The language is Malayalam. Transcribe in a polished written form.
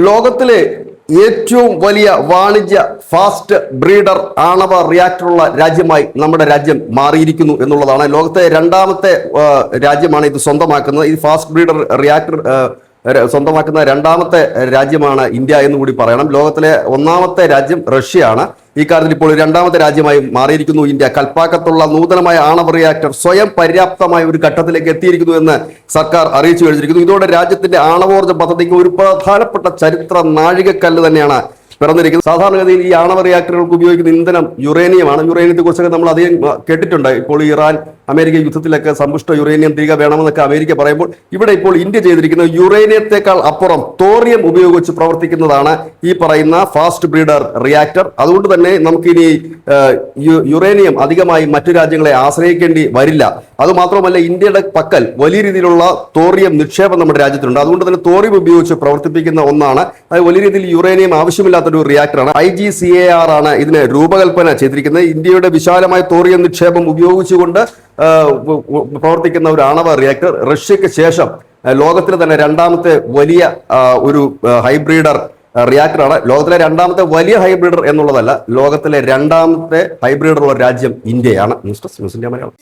ലോകത്തിലെ ഏറ്റവും വലിയ വാണിജ്യ ഫാസ്റ്റ് ബ്രീഡർ ആണവ റിയാക്ടറുള്ള രാജ്യമായി നമ്മുടെ രാജ്യം മാറിയിരിക്കുന്നു എന്നുള്ളതാണ്. ലോകത്തെ രണ്ടാമത്തെ രാജ്യമാണ് ഇത് സ്വന്തമാക്കുന്നത്. ഈ ഫാസ്റ്റ് ബ്രീഡർ റിയാക്ടർ സ്വന്തമാക്കുന്ന രണ്ടാമത്തെ രാജ്യമാണ് ഇന്ത്യ എന്ന് കൂടി പറയണം. ലോകത്തിലെ ഒന്നാമത്തെ രാജ്യം റഷ്യയാണ്. ഈ കാര്യത്തിൽ ഇപ്പോൾ രണ്ടാമത്തെ രാജ്യമായി മാറിയിരിക്കുന്നു ഇന്ത്യ. കൽപ്പാക്കത്തുള്ള നൂതനമായ ആണവ റിയാക്ടർ സ്വയം പര്യാപ്തമായ ഒരു ഘട്ടത്തിലേക്ക് എത്തിയിരിക്കുന്നു എന്ന് സർക്കാർ അറിയിച്ചു കഴിഞ്ഞിരിക്കുന്നു. ഇതോടെ രാജ്യത്തിന്റെ ആണവോർജ്ജ പദ്ധതിക്ക് ഒരു പ്രധാനപ്പെട്ട ചരിത്ര നാഴികക്കല്ല് തന്നെയാണ് പിറന്നിരിക്കുന്നത്. സാധാരണഗതിയിൽ ഈ ആണവ റിയാക്ടറുകൾക്ക് ഉപയോഗിക്കുന്ന ഇന്ധനം യുറേനിയമാണ്. യുറേനിയത്തെ കുറിച്ചൊക്കെ നമ്മൾ അധികം കേട്ടിട്ടുണ്ട്. ഇപ്പോൾ ഇറാൻ അമേരിക്ക യുദ്ധത്തിലൊക്കെ സമ്പുഷ്ട യുറേനിയം തിരികെ വേണമെന്നൊക്കെ അമേരിക്ക പറയുമ്പോൾ ഇവിടെ ഇപ്പോൾ ഇന്ത്യ ചെയ്തിരിക്കുന്നത് യുറേനിയത്തെക്കാൾ അപ്പുറം തോറിയം ഉപയോഗിച്ച് പ്രവർത്തിക്കുന്നതാണ് ഈ പറയുന്ന ഫാസ്റ്റ് ബ്രീഡർ റിയാക്ടർ. അതുകൊണ്ട് തന്നെ നമുക്കിനി യുറേനിയം അധികമായി മറ്റു രാജ്യങ്ങളെ ആശ്രയിക്കേണ്ടി വരില്ല. അതുമാത്രമല്ല, ഇന്ത്യയുടെ പക്കൽ വലിയ രീതിയിലുള്ള തോറിയം നിക്ഷേപം നമ്മുടെ രാജ്യത്തുണ്ട്. അതുകൊണ്ട് തന്നെ തോറിയം ഉപയോഗിച്ച് പ്രവർത്തിപ്പിക്കുന്ന ഒന്നാണ്. അത് വലിയ രീതിയിൽ യുറേനിയം ആവശ്യമില്ലാത്തൊരു റിയാക്ടറാണ്. IGCAR ആണ് ഇതിനെ രൂപകൽപ്പന ചെയ്തിരിക്കുന്നത്. ഇന്ത്യയുടെ വിശാലമായ തോറിയം നിക്ഷേപം ഉപയോഗിച്ചുകൊണ്ട് പ്രവർത്തിക്കുന്ന ഒരു ആണവ റിയാക്ടർ. റഷ്യക്ക് ശേഷം ലോകത്തിലെ തന്നെ രണ്ടാമത്തെ വലിയ ഒരു ഹൈബ്രിഡർ റിയാക്ടറാണ്. ലോകത്തിലെ രണ്ടാമത്തെ വലിയ ഹൈബ്രിഡർ എന്നുള്ളതല്ല, ലോകത്തിലെ രണ്ടാമത്തെ ഹൈബ്രിഡർ ഉള്ള രാജ്യം ഇന്ത്യയാണ്. News desk news India Malayalam.